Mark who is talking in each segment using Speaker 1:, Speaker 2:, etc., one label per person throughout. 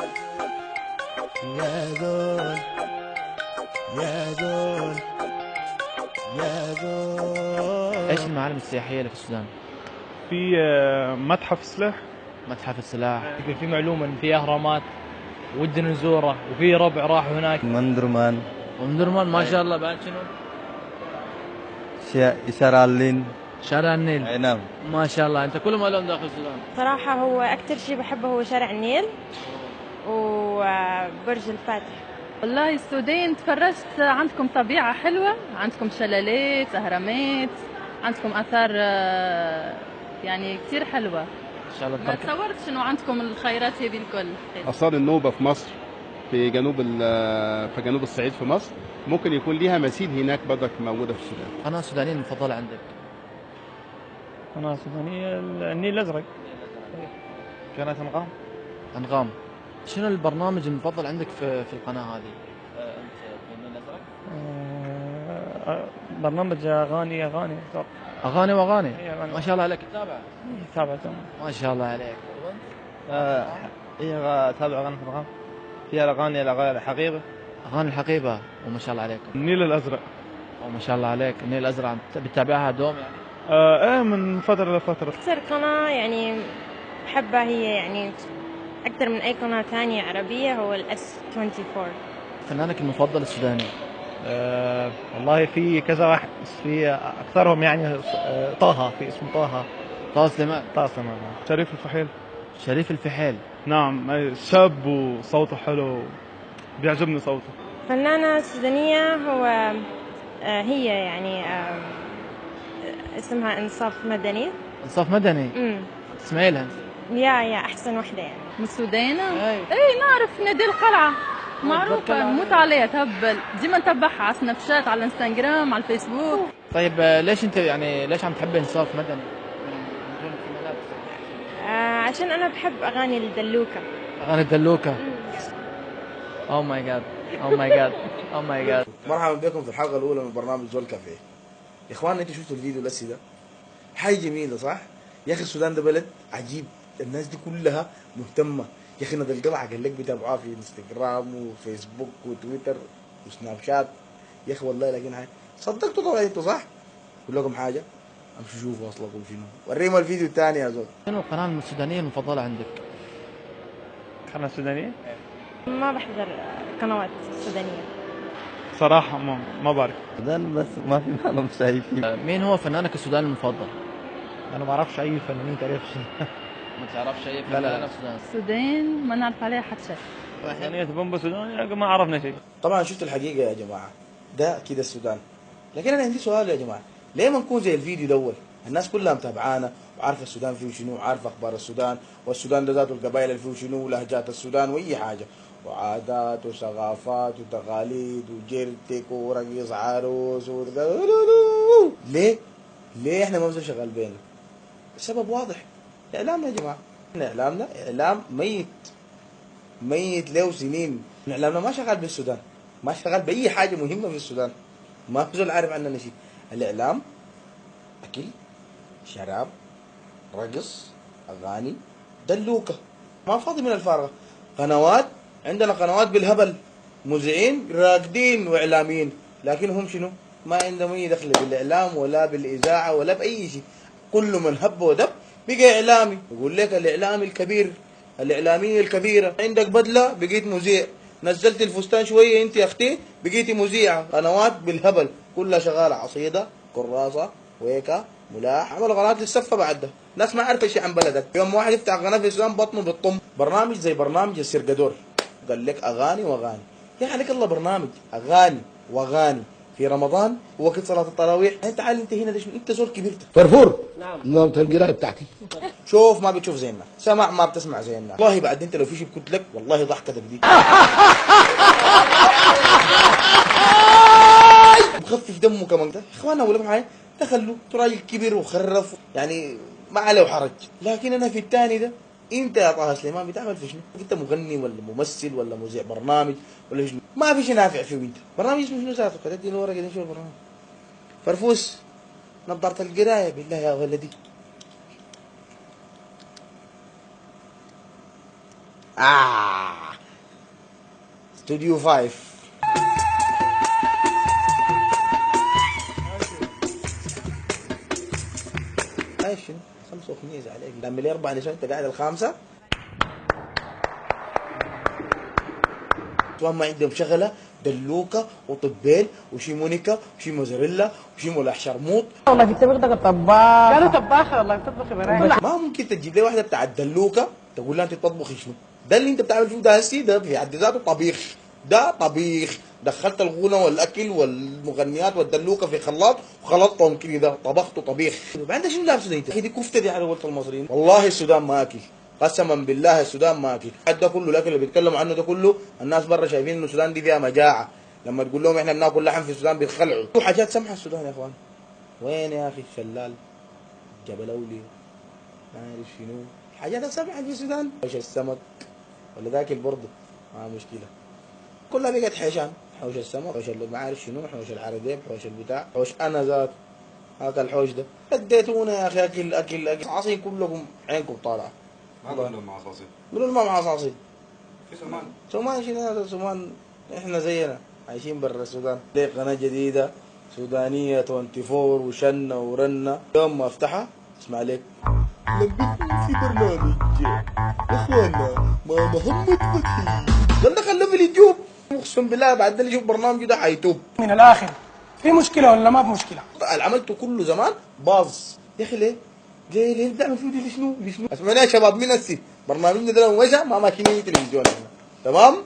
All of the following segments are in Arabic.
Speaker 1: يا زول يا زول يا زول.
Speaker 2: ايش المعالم السياحية اللي في السودان؟
Speaker 3: في متحف سلاح.
Speaker 2: متحف السلاح.
Speaker 4: في معلومة إن في أهرامات ودنا نزوره، وفي ربع راحوا هناك.
Speaker 5: مندرمان
Speaker 2: ومدرمان ما شاء الله. بعد شنو؟
Speaker 5: شارالين.
Speaker 2: شارع النيل.
Speaker 5: اي نعم.
Speaker 2: ما شاء الله. انت كل ما لهم داخل السودان.
Speaker 6: صراحة هو أكتر شيء بحبه هو شارع النيل وبرج الفاتح.
Speaker 7: والله السودان تفرجت، عندكم طبيعة حلوة، عندكم شلالات، أهرامات، عندكم آثار يعني كتير حلوة.
Speaker 2: ان شاء الله
Speaker 7: ما
Speaker 2: تبارك.
Speaker 7: تصورتش إنه عندكم الخيرات هذه الكل.
Speaker 8: آثار النوبة في مصر، في جنوب الصعيد في مصر، ممكن يكون ليها مثيل هناك برضك موجودة في السودان.
Speaker 2: قناة سودانية المفضلة عندك؟
Speaker 3: قناة سودانية النيل الأزرق. قناة أنغام.
Speaker 2: انغام. شنو البرنامج المفضل عندك في القناة هذه؟ انت في النيل الازرق؟
Speaker 3: برنامج أغاني
Speaker 2: اغاني واغاني.
Speaker 3: إيه، أغاني.
Speaker 2: ما شاء الله عليك تتابع.
Speaker 3: تابعته.
Speaker 2: ما شاء الله عليك.
Speaker 5: تابع قناة أنغام. فيها الأغاني الحقيقة.
Speaker 2: اغاني الحقيبة. وما شاء الله عليك.
Speaker 3: النيل الأزرق.
Speaker 2: وما شاء الله عليك. النيل الازرق بتتابعها دوم يعني؟
Speaker 3: ايه من فترة لفترة.
Speaker 6: أكثر قناة يعني بحبها هي يعني أكثر من أي قناة ثانية عربية هو الأس 24.
Speaker 2: فنانك المفضل السوداني؟
Speaker 3: والله في كذا واحد، بس في أكثرهم يعني طه، في اسمه
Speaker 2: طه سليمان.
Speaker 3: طه سليمان. شريف الفحيل.
Speaker 2: شريف الفحيل.
Speaker 3: نعم، شاب وصوته حلو، بيعجبني صوته.
Speaker 6: فنانة سودانية هو هي يعني اسمها إنصاف مدني.
Speaker 2: انصاف مدني. تسمعي لها؟
Speaker 6: يا أحسن وحدة يعني.
Speaker 7: من السودان؟
Speaker 2: أي.
Speaker 7: إيه نعرف نادي القلعة،
Speaker 2: القلعة.
Speaker 7: معروفة، نموت عليها، تهبل ديما نتبعها على سناب شات، على الانستغرام، على الفيسبوك.
Speaker 2: طيب ليش انت يعني ليش عم تحبي انصاف مدني؟ من نجوم الفنانات.
Speaker 6: عشان أنا بحب أغاني الدلوكة.
Speaker 2: اغاني الدلوكة. او ماي جاد، او ماي جاد، او ماي جاد.
Speaker 9: مرحبا بكم في الحلقه الاولى من برنامج زول كافيه. يا اخواننا انتوا شفتوا الفيديو الاسي ده؟ حاجه جميله صح؟ يا اخي السودان ده بلد عجيب، الناس دي كلها مهتمه. يا اخي نادي القلعه قال لك بيتابعوها في انستغرام وفيسبوك وتويتر وسناب شات. يا اخي والله لكن حاجه صدقتوا طبعا انتوا صح؟ اقول لكم حاجه، امشوا شوفوا اصلكم شنو، وريهم الفيديو الثاني يا زول.
Speaker 2: شنو القناة السودانية المفضلة عندك؟
Speaker 3: قناة سودانية؟
Speaker 6: ما بحضر قنوات سودانية
Speaker 3: صراحة ما بعرف.
Speaker 5: السودان بس ما في معلم شايفين.
Speaker 2: مين هو فنانك السوداني المفضل؟
Speaker 3: أنا ما أعرفش أي فنانين تاريخ.
Speaker 2: ما تعرفش اي
Speaker 3: لا.
Speaker 2: فنان في السودان؟
Speaker 7: السودان ما نعرف عليها حتى شيء.
Speaker 3: ثانية بومبا سوداني ما عرفنا شيء.
Speaker 9: طبعا شفتوا الحقيقه يا جماعه، ده كده السودان. لكن انا عندي سؤال يا جماعه، ليه ما نكون زي الفيديو الاول؟ الناس كلها متابعانا وعارفه السودان فيه شنو، وعارفه اخبار السودان، والسودان ده ذاته القبائل اللي فيه شنو، ولهجات السودان واي حاجه، وعادات وثقافات وتقاليد وجيرتك ورقص عروس ليه احنا ما بنزل شغال بينا؟ السبب واضح، اعلامنا يا جماعه. احنا اعلامنا اعلام ميت له سنين. اعلامنا ما شغال بالسودان، ما شغال باي حاجه مهمه في السودان، ما زول عارف عننا شيء. الاعلام اكل، شراب، رقص، اغاني، دلوكه، ما فاضي من الفارغه. قنوات، عندنا قنوات بالهبل، مذيعين راكدين واعلاميين، لكن هم شنو؟ ما عندهم اي دخل بالاعلام ولا بالاذاعه ولا باي شيء. كل من هب ودب بقى اعلامي. يقول لك الاعلامي الكبير، الاعلاميه الكبيره، عندك بدله بقيت مذيع، نزلت الفستان شويه انت يا اختي بقيتي مذيعه. قنوات بالهبل كلها شغاله، عصيده، كراسه، ويكا، ملاح، عملوا قنوات للسفه بعد ده. ناس ما عارفه شيء عن بلدك. يوم واحد يفتح قناه في السودان بطنه بالطم. برنامج زي برنامج السرقدور، قال لك اغاني واغاني. يا عليك الله، برنامج اغاني واغاني في رمضان ووقت صلاه التراويح. انت تعال انت هنا، انت زول كبرت.
Speaker 1: فرفور. نعم. نظام القراءة بتاعتي.
Speaker 9: شوف ما بتشوف زي الناس، سمع ما بتسمع زي الناس. والله بعد انت لو في شيء قلت لك والله ضحكتك دي مخفف دمه كمان. ده اخوانا اقول لكم حاجه، دخلوا راجل كبير وخرف يعني ما عليه حرج. لكن انا في الثاني ده، انت يا طه سليمان بتعمل في شنو؟ انت مغني ولا ممثل ولا مذيع برنامج ولا شنو؟ ما في شيء نافع فيه. انت برنامج اسمه شنو ذاته؟ كتبت له ورقه كده شوف البرنامج. فرفوس، نظاره القرايه بالله يا ولدي. استوديو 5. ايش 5 وخميس عليك تعمل لي 4 نسوان انت قاعد الخامسه. ما عندهم شغله دلوكه وطبيل وشي مونيكا وشي موزاريلا وشي ملح شرموط.
Speaker 10: والله في الطبيخ ده طباخ. قالوا طباخه والله بتطبخي براي.
Speaker 9: ما ممكن تجيب لي واحده بتاع الدلوكه تقول لها انت تطبخي شنو؟ ده اللي انت بتعمل فيه ده هسي ده في حد ذاته طبيخ. ده طبيخ، دخلت الغنى والاكل والمغنيات والدلوكه في خلاط وخلطتهم كده طبخته طبيخ. بعدين شنو لابسه ده انت؟ دي كفته دي على قولة المصريين. والله السودان ما اكل، قسما بالله السودان ما اكل. ده كله الاكل اللي بيتكلموا عنه ده كله الناس برا شايفين انه السودان دي فيها مجاعه، لما تقول لهم احنا بناكل لحم في السودان بيتخلعوا. حاجات سمحه السودان يا اخوان. وين يا اخي الشلال؟ جبل اولي ما عارف شنو حاجات سمحه في السودان. حوش السمك ولا ذاكل برضه ما مشكله، كلها بقت حيشان. حوش السمك، حوش اللي ما عارف شنو، حوش العرديب، حوش البتاع، حوش انا ذات هذا الحوش ده. اديتونا يا اخي اكل اكل اكل. عصين كلكم عينكم طالعه.
Speaker 11: ما كلهم عصاصين.
Speaker 9: قولوا ما مع عصاصين.
Speaker 11: في سمان.
Speaker 9: سمان شنو هذا سمان؟ احنا زينا عايشين برا السودان. ليه قناه جديده سودانيه 24 وشنه ورنه، يوم ما افتحها اسمع لك لبيكم في برنامج اخوانا مع محمد فتحي. قلنا خلوه في اليوتيوب. اقسم بالله بعد اللي يشوف برنامجه ده حيتوب.
Speaker 10: من الاخر في مشكله ولا ما في مشكله؟
Speaker 9: اللي عملته كله زمان باظ يا اخي. ليه؟ ليه بتعمل فيه دي لشنو؟ لشنو؟ اسمعني يا شباب من السي برنامجنا ده لو مشى ما ماشيين اي تلفزيون. تمام؟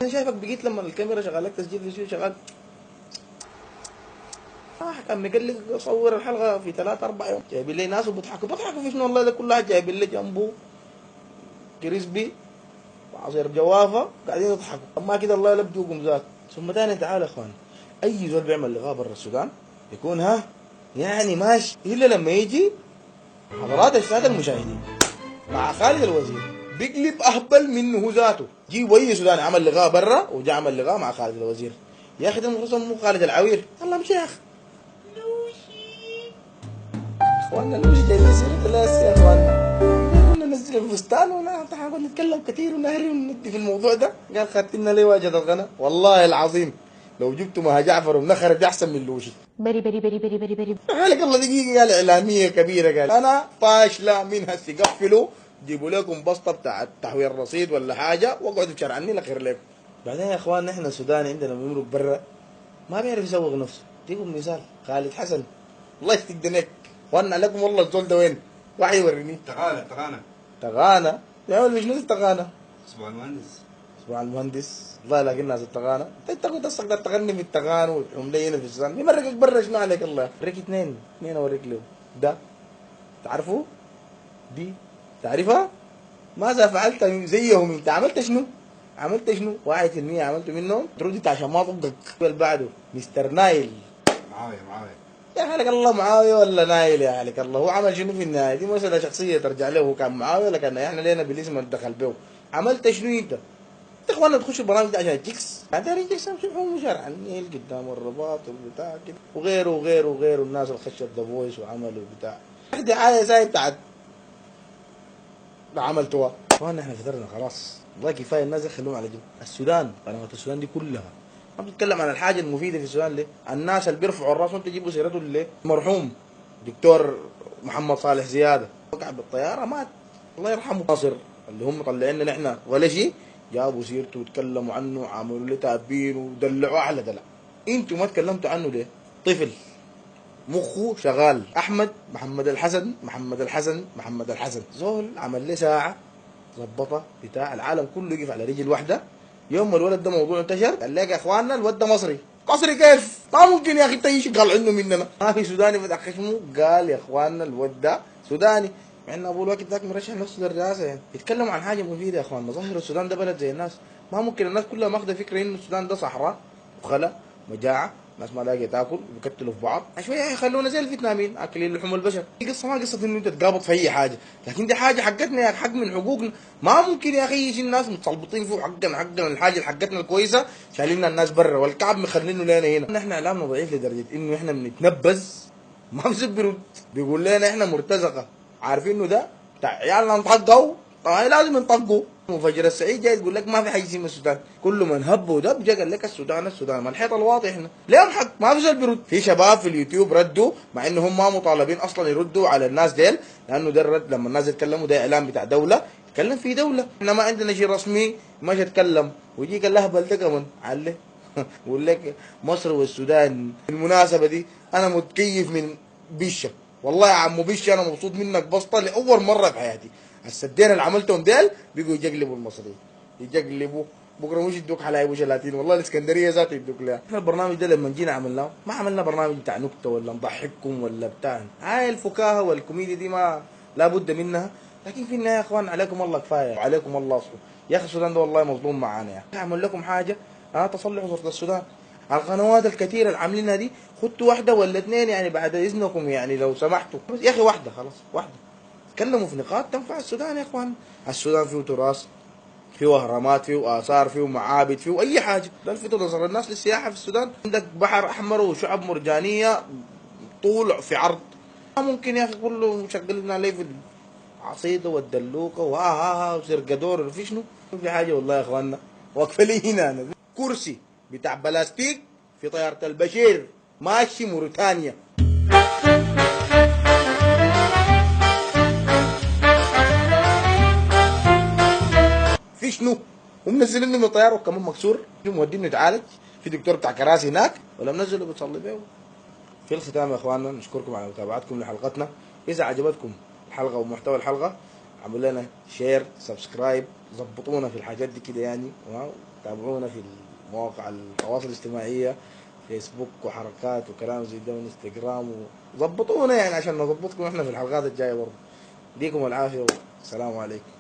Speaker 9: انا شايفك بقيت لما الكاميرا شغالك تسجيل فيديو شغال كان مقلق اصور الحلقه في 3 4 يوم. جايبين لي ناس وبيضحكوا في شنو والله ده كل واحد جايبين لي جنبه كريسبي وعصير جوافه قاعدين يضحكوا. اما كده الله يلبجوكم ذات. ثم ثاني تعال يا اخوان، اي زول بيعمل لقاء برا السودان يكون ها يعني ماشي، الا لما يجي حضرات الساده المشاهدين مع خالد الوزير بيقلب اهبل منه هو ذاته. جي وي سوداني عمل لقاء برا وجا عمل لقاء مع خالد الوزير. يا اخي ده المفروض مو خالد العوير. الله مش يا اخي اخواننا اللوشي جايبين سيره بلاس يا اخواننا. ننزل الفستان ونقعد نتكلم كثير ونهري وندي في الموضوع ده. قال خدتنا ليه واجد الغنى. والله العظيم لو جبتوا مها جعفر ومنخرة احسن من لوشي.
Speaker 6: بري بري بري بري بري بري.
Speaker 9: حالك الله دقيقه. قال اعلاميه كبيره، قال انا فاشله من هسي قفلوا جيبوا لكم بسطه بتاعت تحويل رصيد ولا حاجه واقعدوا تشرعني لخير لكم. بعدين يا اخوان احنا السوداني عندنا بيمرق برا ما بيعرف يسوق نفسه. اديكم مثال خالد حسن الله يستقدنك وانا لكم والله الزول ده وين؟ واحد يوريني. تغانا يعمل شنو التغانا؟
Speaker 11: اسبوع المهندس.
Speaker 9: اسبوع المهندس الله يلاقي الناس التغانا. انت كنت تقدر تغني في التغانا وتحوم لي هنا في السودان. يمرقك برا شنو عليك الله؟ اوريك اثنين اوريك له. ده تعرفه؟ دي تعرفها؟ ماذا فعلت زيهم؟ انت عملت شنو؟ 1% عملته منهم ترد عشان ما طبقك. اللي بعده مستر نايل.
Speaker 11: معاوية
Speaker 9: يا حالك الله معاوية ولا نايل؟ يا حالك الله هو عمل شنو في النهاية؟ دي مسألة شخصية ترجع له. هو كان معاوية ولا كان احنا لينا بالاسم اللي دخل به. عملت شنو انت؟ يا اخوانا تخش البرامج ده عشان الجكس. بعدين الجكس شوفوا شرعا النيل قدام الرباط والبتاع كده وغيره الناس اللي خشوا ذا فويس وعملوا بتاع دعاية زي بتاعت عملتوها. اخوانا احنا فطرنا خلاص والله كفايه. الناس خلوهم على جنب. السودان قنوات السودان دي كلها ما بتتكلم عن الحاجه المفيده في السودان. ليه؟ الناس اللي بيرفعوا الراس وانت تجيبوا سيرته ليه؟ المرحوم دكتور محمد صالح زياده وقع بالطياره مات الله يرحمه. ناصر اللي هم طلعنا نحن ولا شيء جابوا سيرته وتكلموا عنه عملوا له تابين ودلعوا احلى دلع. انتوا ما تكلمتوا عنه ليه؟ طفل مخه شغال. محمد الحسن زول عمل له ساعه ظبطها بتاع العالم كله يقف على رجل واحده. يوم ما الولد ده موضوع انتشر قال لك يا اخواننا الولد ده مصري كيف؟ ما ممكن يا اخي تيجي قال عنه مننا. ما في سوداني فتح خشمه قال يا اخواننا الولد ده سوداني، مع ان ابو الوقت ذاك مرشح نفسه للرئاسه. يعني يتكلموا عن حاجه مفيده يا اخواننا. ظهر السودان ده بلد زي الناس. ما ممكن الناس كلها ماخذه فكره انه السودان ده صحراء وخلا مجاعه ناس ما لاقيه تاكل وبيقتلوا في بعض. شويه يا اخي خلونا زي الفيتناميين اكلين لحوم البشر. دي قصه ما قصه انه انت تقابض في اي حاجه، لكن دي حاجه حقتنا يا اخي، حق من حقوقنا. ما ممكن يا اخي يجي الناس متسلبطين فيه حقنا الحاجه حقتنا الكويسه شايليننا الناس برا والكعب مخلينه لنا هنا. احنا اعلامنا ضعيف لدرجه انه احنا بنتنبذ ما بيرد. بيقول لنا احنا مرتزقه، عارفين انه ده بتاع عيالنا نطقوا طبعا لازم ينطقوا. مفجر السعيد جاي يقول لك ما في حاجه اسمها السودان، كل من هب ودب جا قال لك السودان السودان، ما الحيط الواضح هنا ليهم حق، ما في زول بيرد. في شباب في اليوتيوب ردوا مع انهم ما مطالبين اصلا يردوا على الناس ديل، لانه ده الرد لما الناس يتكلموا ده اعلام بتاع دوله، يتكلم في دوله، احنا ما عندنا شيء رسمي مش يتكلم. ويجيك اللهبل ده كمان عليه بقول لك مصر والسودان. بالمناسبه دي انا متكيف من بيشة، والله يا عمو بيشة انا مبسوط منك بسطه لاول مره في حياتي. السدين اللي عملتهم ديل بيجوا يجقلبوا المصريين، يجقلبوا بكره مش يدوك حلايب وشلاتين، والله الاسكندريه ذاته يدوك لها. احنا البرنامج ده لما جينا عملناه ما عملنا برنامج بتاع نكته ولا نضحككم ولا بتاع، هاي الفكاهه والكوميديا دي ما لابد منها، لكن في النهايه يا اخوان عليكم الله كفايه وعليكم الله اصبر. يا اخي السودان ده والله مظلوم معانا يا اخي. اعمل لكم حاجه تصلحوا صوره السودان. القنوات الكثيره اللي عاملينها دي خدوا واحده ولا اثنين يعني بعد اذنكم، يعني لو سمحتوا يا اخي واحده خلاص واحده، تكلموا في نقاط تنفع السودان يا اخوان. السودان فيه تراث، فيه اهرامات، فيه اثار، فيه معابد، فيه اي حاجه. ده الفت نظر الناس للسياحه في السودان. عندك بحر احمر وشعب مرجانيه طول في عرض، ممكن يا اخي كله مشغلنا عليه في العصيده والدلوكه وها وسرقدور وفي شنو، في حاجه والله يا اخواننا. واقفه لي هنا أنا كرسي بتاع بلاستيك في طياره البشير ماشي موريتانيا. في شنو؟ ومنزليني من الطياره وكمان مكسور، موديني نتعالج في دكتور بتاع كراسي هناك ولا منزله بتصلي بيه. في الختام يا اخواننا نشكركم على متابعتكم لحلقتنا. اذا عجبتكم الحلقه ومحتوى الحلقه عملوا لنا شير سبسكرايب، ظبطونا في الحاجات دي كده يعني، تابعونا في مواقع التواصل الاجتماعيه فيسبوك وحركات وكلام زي ده وانستغرام، وظبطونا يعني عشان نظبطكم احنا في الحلقات الجايه برضه. يديكم العافيه والسلام عليكم.